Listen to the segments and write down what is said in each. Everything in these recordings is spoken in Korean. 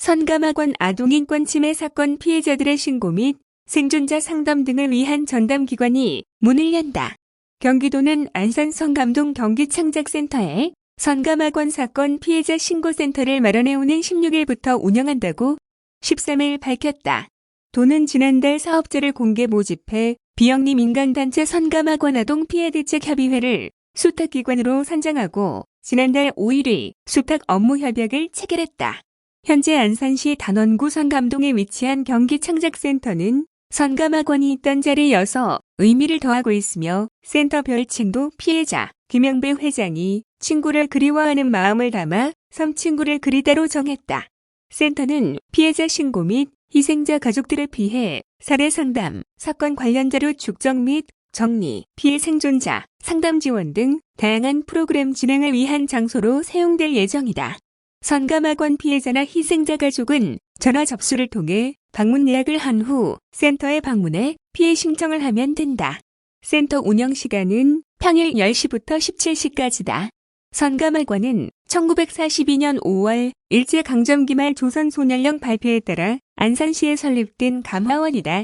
선감학원 아동인권 침해 사건 피해자들의 신고 및 생존자 상담 등을 위한 전담기관이 문을 연다. 경기도는 안산 성감동 경기창작센터에 선감학원 사건 피해자 신고센터를 마련해오는 16일부터 운영한다고 13일 밝혔다. 도는 지난달 사업자를 공개 모집해 비영리 민간단체 선감학원 아동피해대책협의회를 수탁기관으로 선정하고 지난달 5일의 수탁 업무 협약을 체결했다. 현재 안산시 단원구 선감동에 위치한 경기창작센터는 선감학원이 있던 자리여서 의미를 더하고 있으며 센터 별칭도 피해자 김영배 회장이 친구를 그리워하는 마음을 담아 섬친구를 그리다로 정했다. 센터는 피해자 신고 및 희생자 가족들을 피해 사례 상담, 사건 관련 자료 축적 및 정리, 피해 생존자, 상담 지원 등 다양한 프로그램 진행을 위한 장소로 사용될 예정이다. 선감학원 피해자나 희생자 가족은 전화 접수를 통해 방문 예약을 한 후 센터에 방문해 피해 신청을 하면 된다. 센터 운영 시간은 평일 10시부터 17시까지다. 선감학원은 1942년 5월 일제강점기 말 조선소년령 발표에 따라 안산시에 설립된 감화원이다.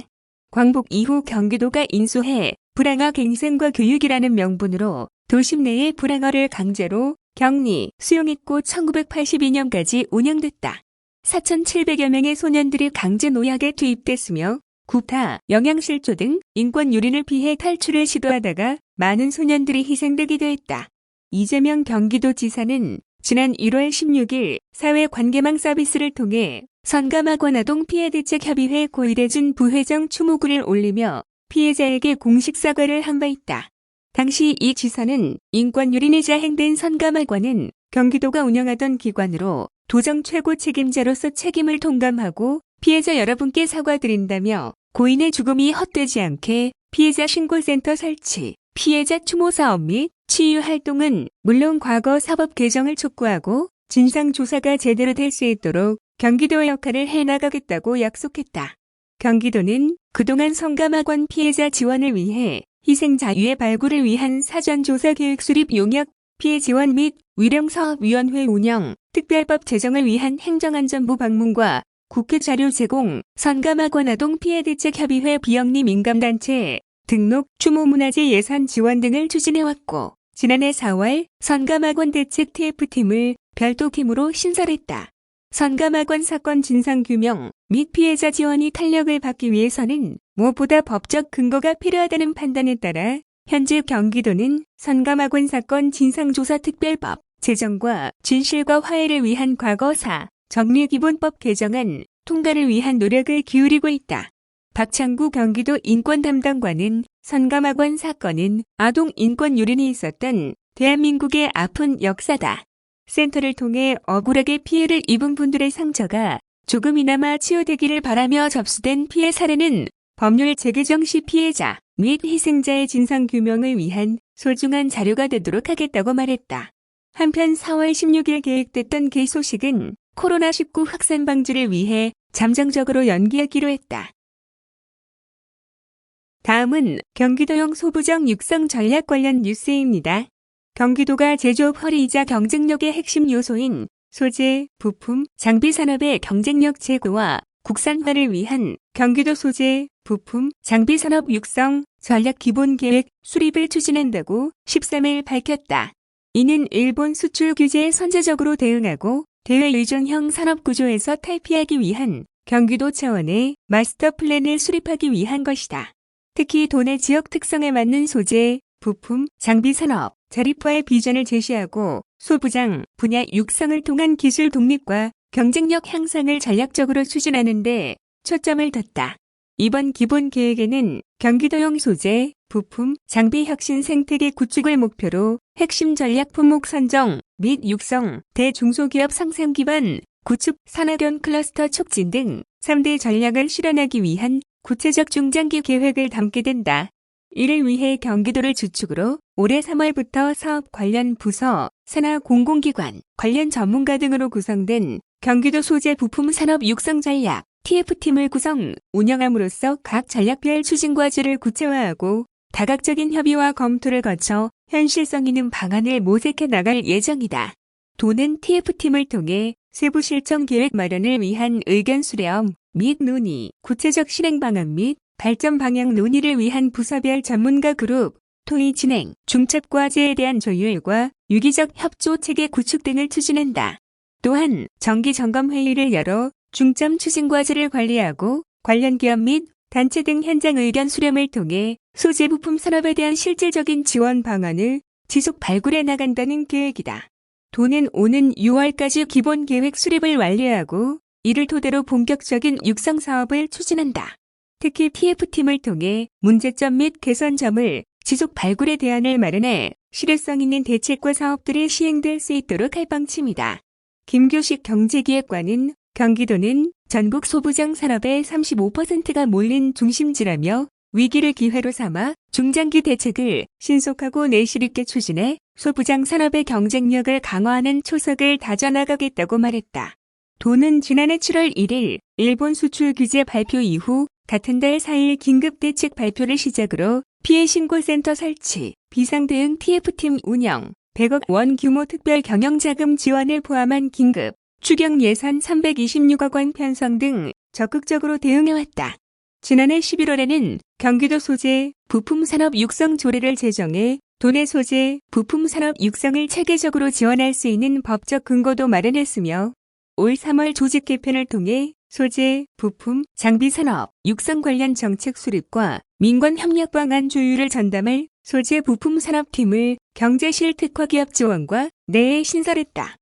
광복 이후 경기도가 인수해 불황어 갱생과 교육이라는 명분으로 도심 내의 불황어를 강제로 격리, 수용했고 1982년까지 운영됐다. 4,700여 명의 소년들이 강제 노약에 투입됐으며 구타, 영양실조 등 인권 유린을 피해 탈출을 시도하다가 많은 소년들이 희생되기도 했다. 이재명 경기도지사는 지난 1월 16일 사회관계망 서비스를 통해 선감학원 아동피해대책협의회 고일해준 부회장 추모글을 올리며 피해자에게 공식 사과를 한 바 있다. 당시 이 지사는 인권 유린이자 행된 선감학원은 경기도가 운영하던 기관으로 도정 최고 책임자로서 책임을 통감하고 피해자 여러분께 사과드린다며 고인의 죽음이 헛되지 않게 피해자 신고센터 설치, 피해자 추모 사업 및 치유 활동은 물론 과거 사법 개정을 촉구하고 진상조사가 제대로 될 수 있도록 경기도의 역할을 해나가겠다고 약속했다. 경기도는 그동안 선감학원 피해자 지원을 위해 희생 자유의 발굴을 위한 사전조사 계획 수립 용역, 피해 지원 및 위령사업위원회 운영, 특별법 제정을 위한 행정안전부 방문과 국회 자료 제공, 선감학원 아동피해대책협의회 비영리 민간단체 등록, 추모문화재 예산 지원 등을 추진해왔고 지난해 4월 선감학원 대책 TF팀을 별도 팀으로 신설했다. 선감학원 사건 진상규명 및 피해자 지원이 탄력을 받기 위해서는 무엇보다 법적 근거가 필요하다는 판단에 따라 현재 경기도는 선감학원 사건 진상조사특별법 제정과 진실과 화해를 위한 과거사 정리기본법 개정안 통과를 위한 노력을 기울이고 있다. 박창구 경기도 인권담당관은 선감학원 사건은 아동 인권 유린이 있었던 대한민국의 아픈 역사다. 센터를 통해 억울하게 피해를 입은 분들의 상처가 조금이나마 치유되기를 바라며 접수된 피해 사례는 법률 재개정 시 피해자 및 희생자의 진상규명을 위한 소중한 자료가 되도록 하겠다고 말했다. 한편 4월 16일 계획됐던 개소식은 코로나19 확산 방지를 위해 잠정적으로 연기하기로 했다. 다음은 경기도형 소부정 육성 전략 관련 뉴스입니다. 경기도가 제조업 허리이자 경쟁력의 핵심 요소인 소재, 부품, 장비 산업의 경쟁력 제고와 국산화를 위한 경기도 소재, 부품, 장비 산업 육성 전략 기본 계획 수립을 추진한다고 13일 밝혔다. 이는 일본 수출 규제에 선제적으로 대응하고 대외 의존형 산업 구조에서 탈피하기 위한 경기도 차원의 마스터 플랜을 수립하기 위한 것이다. 특히 도내 지역 특성에 맞는 소재, 부품, 장비 산업, 자립화의 비전을 제시하고 소부장, 분야 육성을 통한 기술 독립과 경쟁력 향상을 전략적으로 추진하는 데 초점을 뒀다. 이번 기본 계획에는 경기도형 소재, 부품, 장비 혁신 생태계 구축을 목표로 핵심 전략 품목 선정 및 육성, 대중소기업 상생 기반 구축, 산학연 클러스터 촉진 등 3대 전략을 실현하기 위한 구체적 중장기 계획을 담게 된다. 이를 위해 경기도를 주축으로 올해 3월부터 사업 관련 부서, 산하 공공기관, 관련 전문가 등으로 구성된 경기도 소재 부품 산업 육성 전략 TF팀을 구성, 운영함으로써 각 전략별 추진 과제를 구체화하고 다각적인 협의와 검토를 거쳐 현실성 있는 방안을 모색해 나갈 예정이다. 도는 TF팀을 통해 세부 실정 계획 마련을 위한 의견 수렴 및 논의, 구체적 실행 방안 및 발전 방향 논의를 위한 부서별 전문가 그룹, 토의 진행, 중첩과제에 대한 조율과 유기적 협조 체계 구축 등을 추진한다. 또한 정기 점검 회의를 열어 중점 추진 과제를 관리하고 관련 기업 및 단체 등 현장 의견 수렴을 통해 소재 부품 산업에 대한 실질적인 지원 방안을 지속 발굴해 나간다는 계획이다. 도는 오는 6월까지 기본 계획 수립을 완료하고 이를 토대로 본격적인 육성 사업을 추진한다. 특히 PF팀을 통해 문제점 및 개선점을 지속 발굴해 대안을 마련해 실효성 있는 대책과 사업들이 시행될 수 있도록 할 방침이다. 김교식 경제기획관은 경기도는 전국 소부장 산업의 35%가 몰린 중심지라며 위기를 기회로 삼아 중장기 대책을 신속하고 내실 있게 추진해 소부장 산업의 경쟁력을 강화하는 초석을 다져나가겠다고 말했다. 도는 지난해 7월 1일 일본 수출 규제 발표 이후 같은 달 4일 긴급대책 발표를 시작으로 피해 신고센터 설치, 비상대응 TF팀 운영, 100억 원 규모 특별 경영자금 지원을 포함한 긴급 추경 예산 326억 원 편성 등 적극적으로 대응해왔다. 지난해 11월에는 경기도 소재, 부품 산업 육성 조례를 제정해 도내 소재, 부품 산업 육성을 체계적으로 지원할 수 있는 법적 근거도 마련했으며 올 3월 조직 개편을 통해 소재, 부품, 장비 산업, 육성 관련 정책 수립과 민관 협력 방안 조율을 전담할 소재 부품 산업팀을 경제실 특화 기업 지원과 내에 신설했다.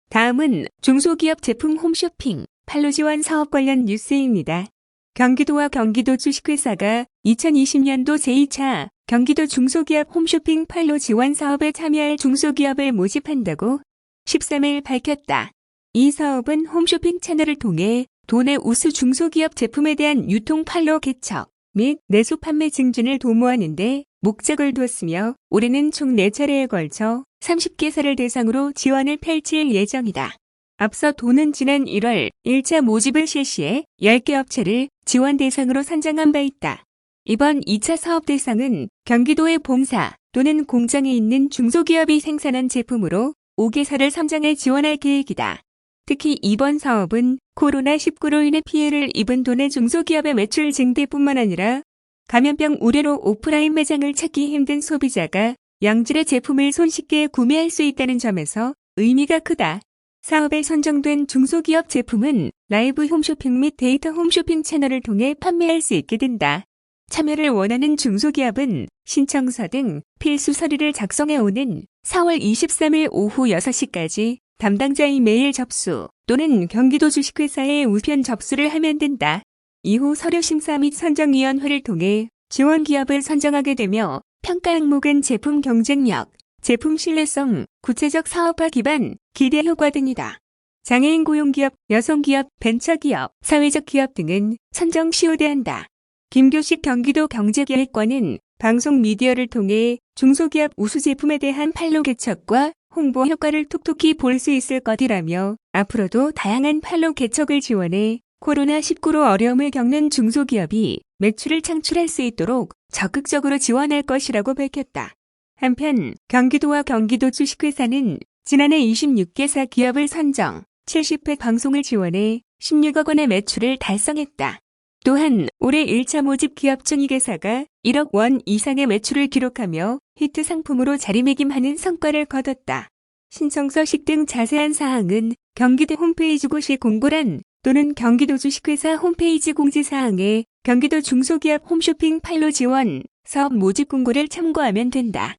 다음은 중소기업 제품 홈쇼핑, 판로 지원 사업 관련 뉴스입니다. 경기도와 경기도 주식회사가 2020년도 제2차 경기도 중소기업 홈쇼핑 판로 지원 사업에 참여할 중소기업을 모집한다고 13일 밝혔다. 이 사업은 홈쇼핑 채널을 통해 도내 우수 중소기업 제품에 대한 유통 판로 개척 및 내수 판매 증진을 도모하는 데 목적을 두었으며 올해는 총 4차례에 걸쳐 30개사를 대상으로 지원을 펼칠 예정이다. 앞서 도는 지난 1월 1차 모집을 실시해 10개 업체를 지원 대상으로 선정한 바 있다. 이번 2차 사업 대상은 경기도의 봉사 또는 공장에 있는 중소기업이 생산한 제품으로 5개사를 선정해 지원할 계획이다. 특히 이번 사업은 코로나19로 인해 피해를 입은 도내 중소기업의 매출 증대뿐만 아니라 감염병 우려로 오프라인 매장을 찾기 힘든 소비자가 양질의 제품을 손쉽게 구매할 수 있다는 점에서 의미가 크다. 사업에 선정된 중소기업 제품은 라이브 홈쇼핑 및 데이터 홈쇼핑 채널을 통해 판매할 수 있게 된다. 참여를 원하는 중소기업은 신청서 등 필수 서류를 작성해 오는 4월 23일 오후 6시까지 담당자 이메일 접수 또는 경기도 주식회사에 우편 접수를 하면 된다. 이후 서류 심사 및 선정위원회를 통해 지원 기업을 선정하게 되며 평가 항목은 제품 경쟁력, 제품 신뢰성, 구체적 사업화 기반, 기대 효과 등이다. 장애인 고용기업, 여성기업, 벤처기업, 사회적 기업 등은 선정 시효대한다. 김교식 경기도 경제기획관은 방송 미디어를 통해 중소기업 우수 제품에 대한 판로 개척과 홍보 효과를 톡톡히 볼 수 있을 것이라며 앞으로도 다양한 판로 개척을 지원해 코로나19로 어려움을 겪는 중소기업이 매출을 창출할 수 있도록 적극적으로 지원할 것이라고 밝혔다. 한편 경기도와 경기도 주식회사는 지난해 26개사 기업을 선정, 70회 방송을 지원해 16억 원의 매출을 달성했다. 또한 올해 1차 모집 기업 중 2개사가 1억 원 이상의 매출을 기록하며 히트 상품으로 자리매김하는 성과를 거뒀다. 신청서식 등 자세한 사항은 경기도 홈페이지 고시 공고란 또는 경기도 주식회사 홈페이지 공지사항에 경기도 중소기업 홈쇼핑 판로 지원 사업 모집 공고를 참고하면 된다.